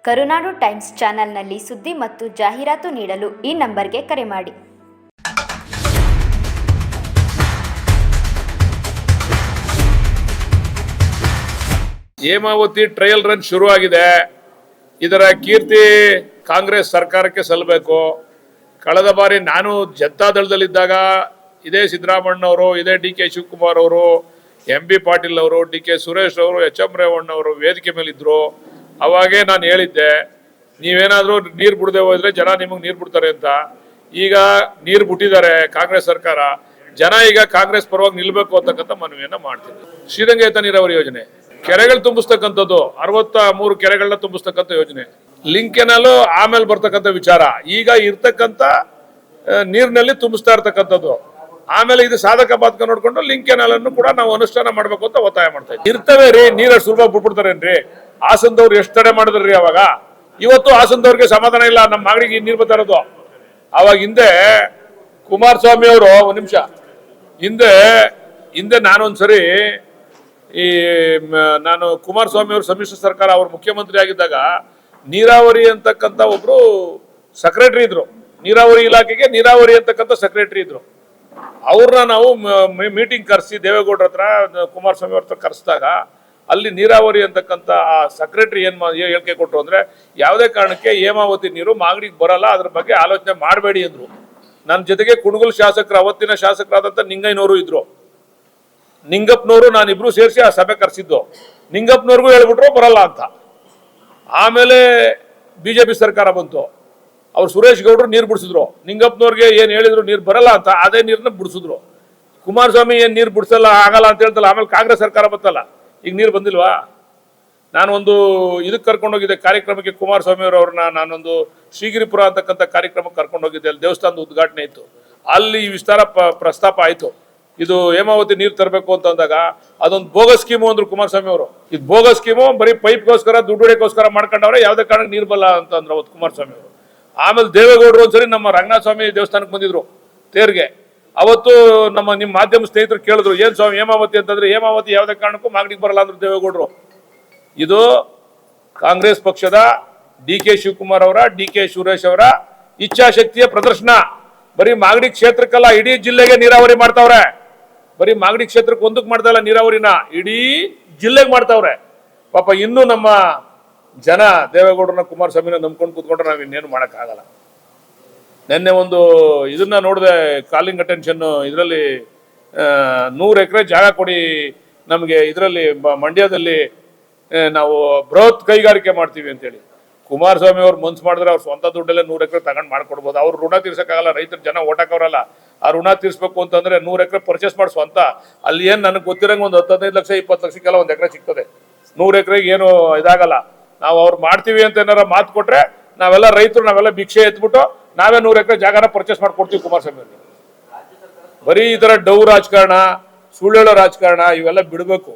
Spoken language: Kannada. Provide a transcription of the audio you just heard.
ಕರುನಾಡು ಟೈಮ್ಸ್ ಚಾನೆಲ್ನಲ್ಲಿ ಸುದ್ದಿ ಮತ್ತು ಜಾಹೀರಾತು ನೀಡಲು ಈ ನಂಬರ್ಗೆ ಕರೆ ಮಾಡಿ. ಹೇಮಾವತಿ ಟ್ರಯಲ್ ರನ್ ಶುರು ಆಗಿದೆ. ಇದರ ಕೀರ್ತಿ ಕಾಂಗ್ರೆಸ್ ಸರ್ಕಾರಕ್ಕೆ ಸಲ್ಲಬೇಕು. ಕಳೆದ ಬಾರಿ ನಾನು ಜನತಾದಳದಲ್ಲಿದ್ದಾಗ ಇದೇ ಸಿದ್ದರಾಮಣ್ಣವರು, ಇದೇ ಡಿ ಕೆ ಶಿವಕುಮಾರ್ ಅವರು, ಎಂ ಬಿ ಪಾಟೀಲ್ ಅವರು, ಡಿ ಕೆ ಸುರೇಶ್ ಅವರು, ಎಚ್ ಎಂ ರೇವಣ್ಣ ಅವರು ವೇದಿಕೆ ಮೇಲಿದ್ರು. ಅವಾಗೇ ನಾನು ಹೇಳಿದ್ದೆ, ನೀವೇನಾದರೂ ನೀರು ಬಿಡದೆ ಹೋದ್ರೆ ಜನ ನಿಮಗೆ ನೀರು ಬಿಡ್ತಾರೆ ಅಂತ. ಈಗ ನೀರು ಬಿಟ್ಟಿದ್ದಾರೆ ಕಾಂಗ್ರೆಸ್ ಸರ್ಕಾರ. ಜನ ಈಗ ಕಾಂಗ್ರೆಸ್ ಪರವಾಗಿ ನಿಲ್ಬೇಕು ಅಂತಕ್ಕಂಥ ಮನವಿಯನ್ನ ಮಾಡ್ತಿದ್ರು. ಶ್ರೀರಂಗೇತ ನೀರಾವರಿ ಯೋಜನೆ, ಕೆರೆಗಳು ತುಂಬಿಸ್ತಕ್ಕಂಥದ್ದು, 63 ಕೆರೆಗಳನ್ನ ತುಂಬಿಸ್ತಕ್ಕಂಥ ಯೋಜನೆ. ಲಿಂಕ್ ಕೆನಾಲ್ ಆಮೇಲೆ ಬರ್ತಕ್ಕಂಥ ವಿಚಾರ. ಈಗ ಇರ್ತಕ್ಕಂಥ ನೀರಿನಲ್ಲಿ ತುಂಬಿಸ್ತಾ ಇರ್ತಕ್ಕಂಥದ್ದು. ಆಮೇಲೆ ಇದು ಸಾಧಕ ಬಾಧಕ ನೋಡ್ಕೊಂಡು ಲಿಂಕ್ ಕೆನಾಲ್ ಅನ್ನು ಕೂಡ ನಾವು ಅನುಷ್ಠಾನ ಮಾಡ್ಬೇಕು ಅಂತ ಒತ್ತಾಯ ಮಾಡ್ತಾ ಇದ್ದೀವಿ. ಇರ್ತವೆ ರೀ, ನೀರು ಸುಲಭ ಬಿಟ್ಬಿಡ್ತಾರೇನ್ರಿ? ಹಾಸನದವ್ರು ಎಷ್ಟು ತಡೆ ಮಾಡಿದ್ರಿ ಅವಾಗ. ಇವತ್ತು ಹಾಸನದವ್ರಿಗೆ ಸಮಾಧಾನ ಇಲ್ಲ, ನಮ್ಮ ಮಾಗಡಿಗೆ ನೀರು ಬರ್ತಾ ಇರೋದು. ಅವಾಗ ಹಿಂದೆ ಕುಮಾರಸ್ವಾಮಿ ಅವರು ಒಂದ್ ನಿಮಿಷ ಹಿಂದೆ ನಾನೊಂದ್ಸರಿ ನಾನು ಕುಮಾರಸ್ವಾಮಿ ಅವರು ಸಮ್ಮಿಶ್ರ ಸರ್ಕಾರ ಅವ್ರ ಮುಖ್ಯಮಂತ್ರಿ ಆಗಿದ್ದಾಗ ನೀರಾವರಿ ಅಂತಕ್ಕಂಥ ಒಬ್ರು ಸೆಕ್ರೆಟರಿ ಇದ್ರು. ನೀರಾವರಿ ಇಲಾಖೆಗೆ ನೀರಾವರಿ ಅಂತಕ್ಕಂಥ ಸೆಕ್ರೆಟರಿ ಇದ್ರು. ಅವ್ರನ್ನ ನಾವು ಮೀಟಿಂಗ್ ಕರೆಸಿ ದೇವೇಗೌಡರ ಹತ್ರ ಕುಮಾರಸ್ವಾಮಿ ಅವ್ರ ಹತ್ರ ಕರೆಸಿದಾಗ ಅಲ್ಲಿ ನೀರಾವರಿ ಅಂತಕ್ಕಂಥ ಆ ಸೆಕ್ರೆಟರಿ ಏನ್ ಹೇಳಿಕೆ ಕೊಟ್ಟರು ಅಂದ್ರೆ, ಯಾವುದೇ ಕಾರಣಕ್ಕೆ ಹೇಮಾವತಿ ನೀರು ಮಾಗಡಿಗೆ ಬರಲ್ಲ, ಅದ್ರ ಬಗ್ಗೆ ಆಲೋಚನೆ ಮಾಡಬೇಡಿ ಅಂದ್ರು. ನನ್ನ ಜೊತೆಗೆ ಕುಣಗುಲ್ ಶಾಸಕರು, ಅವತ್ತಿನ ಶಾಸಕರಾದಂಥ ನಿಂಗಯ್ಯನವರು ಇದ್ರು. ನಿಂಗಪ್ಪನವರು ನಾನಿಬ್ರು ಸೇರಿಸಿ ಆ ಸಭೆ ಕರೆಸಿದ್ದು. ನಿಂಗಪ್ಪನವ್ರಿಗೂ ಹೇಳ್ಬಿಟ್ರು ಬರಲ್ಲ ಅಂತ. ಆಮೇಲೆ ಬಿಜೆಪಿ ಸರ್ಕಾರ ಬಂತು. ಅವ್ರು ಸುರೇಶ್ ಗೌಡ್ರು ನೀರು ಬಿಡಿಸಿದ್ರು. ನಿಂಗಪ್ಪನವ್ರಿಗೆ ಏನ್ ಹೇಳಿದ್ರು ನೀರು ಬರಲ್ಲ ಅಂತ, ಅದೇ ನೀರನ್ನ ಬಿಡಿಸಿದ್ರು. ಕುಮಾರಸ್ವಾಮಿ ಏನ್ ನೀರು ಬಿಡಿಸಲ್ಲ ಆಗಲ್ಲ ಅಂತ ಹೇಳ್ತಲ್ಲ. ಆಮೇಲೆ ಕಾಂಗ್ರೆಸ್ ಸರ್ಕಾರ ಬಂತಲ್ಲ, ಈಗ ನೀರು ಬಂದಿಲ್ವಾ? ನಾನೊಂದು ಇದಕ್ಕೆ ಕರ್ಕೊಂಡೋಗಿದ್ದೆ ಕಾರ್ಯಕ್ರಮಕ್ಕೆ, ಕುಮಾರಸ್ವಾಮಿ ಅವ್ರನ್ನ ನಾನೊಂದು ಶ್ರೀಗಿರಿಪುರ ಅಂತಕ್ಕಂಥ ಕಾರ್ಯಕ್ರಮಕ್ಕೆ ಕರ್ಕೊಂಡೋಗಿದ್ದೆ. ಅಲ್ಲಿ ದೇವಸ್ಥಾನದ ಉದ್ಘಾಟನೆ ಇತ್ತು. ಅಲ್ಲಿ ವಿಸ್ತಾರ ಪ್ರಸ್ತಾಪ ಆಯ್ತು. ಇದು ಹೇಮಾವತಿ ನೀರು ತರಬೇಕು ಅಂತ ಅಂದಾಗ ಅದೊಂದು ಬೋಗಸ್ ಸ್ಕೀಮು ಅಂದ್ರು ಕುಮಾರಸ್ವಾಮಿ ಅವರು. ಇದು ಬೋಗಸ್ ಸ್ಕೀಮು, ಬರೀ ಪೈಪ್ಗೋಸ್ಕರ ದುಡ್ಡು ಹೊಡೆಯೋಸ್ಕರ ಮಾಡ್ಕೊಂಡವ್ರೆ, ಯಾವುದೇ ಕಾರಣಕ್ಕೆ ನೀರು ಬಲ್ಲ ಅಂತ ಅಂದ್ರು ಅವತ್ತು ಕುಮಾರಸ್ವಾಮಿ ಅವರು. ಆಮೇಲೆ ದೇವೇಗೌಡರು ಒಂದ್ಸರಿ ನಮ್ಮ ರಂಗನಾಥ ಸ್ವಾಮಿ ದೇವಸ್ಥಾನಕ್ಕೆ ಬಂದಿದ್ರು ತೇರ್ಗೆ. ಅವತ್ತು ನಿಮ್ಮ ಮಾಧ್ಯಮ ಸ್ನೇಹಿತರು ಕೇಳಿದ್ರು, ಏನ್ ಸ್ವಾಮಿ ಹೇಮಾವತಿ ಅಂತಂದ್ರೆ, ಹೇಮಾವತಿ ಯಾವುದೇ ಕಾರಣಕ್ಕೂ ಮಾಗಡಿಗೆ ಬರಲ್ಲ ಅಂದ್ರು ದೇವೇಗೌಡರು. ಇದು ಕಾಂಗ್ರೆಸ್ ಪಕ್ಷದ ಡಿ ಕೆ ಶಿವಕುಮಾರ್ ಅವರ, ಡಿ ಕೆ ಸುರೇಶ್ ಅವರ ಇಚ್ಛಾಶಕ್ತಿಯ ಪ್ರದರ್ಶನ. ಬರೀ ಮಾಗಡಿ ಕ್ಷೇತ್ರಕ್ಕಲ್ಲ, ಇಡೀ ಜಿಲ್ಲೆಗೆ ನೀರಾವರಿ ಮಾಡ್ತಾವ್ರೆ. ಬರೀ ಮಾಗಡಿ ಕ್ಷೇತ್ರಕ್ಕೆ ಒಂದಕ್ಕೆ ಮಾಡ್ತಾ ಇಲ್ಲ ನೀರಾವರಿನ, ಇಡೀ ಜಿಲ್ಲೆಗೆ ಮಾಡ್ತಾವ್ರೆ. ಪಾಪ ಇನ್ನೂ ನಮ್ಮ ಜನ ದೇವೇಗೌಡರನ್ನ, ಕುಮಾರಸ್ವಾಮಿನ ನಂಬ್ಕೊಂಡು ಕೂತ್ಕೊಂಡ್ರೆ ನಾವ್ ಇನ್ನೇನು ಮಾಡಕ್ಕಾಗಲ್ಲ. ನಿನ್ನೆ ಒಂದು ಇದನ್ನ ನೋಡಿದೆ, ಕಾಲಿಂಗ್ ಅಟೆನ್ಷನ್. ಇದರಲ್ಲಿ 100 ಎಕರೆ ಜಾಗ ಕೊಡಿ ನಮಗೆ, ಇದರಲ್ಲಿ ಮಂಡ್ಯದಲ್ಲಿ ನಾವು ಬೃಹತ್ ಕೈಗಾರಿಕೆ ಮಾಡ್ತೀವಿ ಅಂತೇಳಿ. ಕುಮಾರಸ್ವಾಮಿ ಅವ್ರು ಮನ್ಸು ಮಾಡಿದ್ರೆ ಅವ್ರ ಸ್ವಂತ ದುಡ್ಡಲ್ಲೇ 100 ಎಕರೆ ತಗೊಂಡು ಮಾಡ್ಕೊಡ್ಬೋದು. ಅವ್ರು ಋಣ ತೀರ್ಸಕ್ಕಾಗಲ್ಲ, ರೈತರ ಜನ ಓಟಕ್ಕವ್ರಲ್ಲ. ಆ ಋಣ ತೀರ್ಸ್ಬೇಕು ಅಂತಂದ್ರೆ 100 ಎಕರೆ ಪರ್ಚೇಸ್ ಮಾಡಿ ಸ್ವಂತ. ಅಲ್ಲಿ ಏನ್ ನನಗೆ ಗೊತ್ತಿರಂಗೆ ಒಂದು 15 ಲಕ್ಷ 20 ಲಕ್ಷಕ್ಕೆಲ್ಲ 1 ಎಕರೆ ಸಿಗ್ತದೆ. 100 ಎಕರೆಗೆ ಏನು ಇದಾಗಲ್ಲ. ನಾವು ಅವ್ರು ಮಾಡ್ತೀವಿ ಅಂತ ಏನಾರ ಮಾತು ಕೊಟ್ರೆ ನಾವೆಲ್ಲ ರೈತರು, ನಾವೆಲ್ಲ ಭಿಕ್ಷೆ ಎತ್ಬಿಟ್ಟು ನಾವೇ 100 ಎಕರೆ ಜಾಗನ ಪರ್ಚೇಸ್ ಮಾಡ್ಕೊಡ್ತೀವಿ ಕುಮಾರಸ್ವಾಮಿ ಅವ್ರಿಗೆ. ಬರೀ ಈ ತರ ಡವ್ ರಾಜಕಾರಣ, ಸುಳ್ಳು ಹೇಳೋ ರಾಜಕಾರಣ ಇವೆಲ್ಲ ಬಿಡಬೇಕು.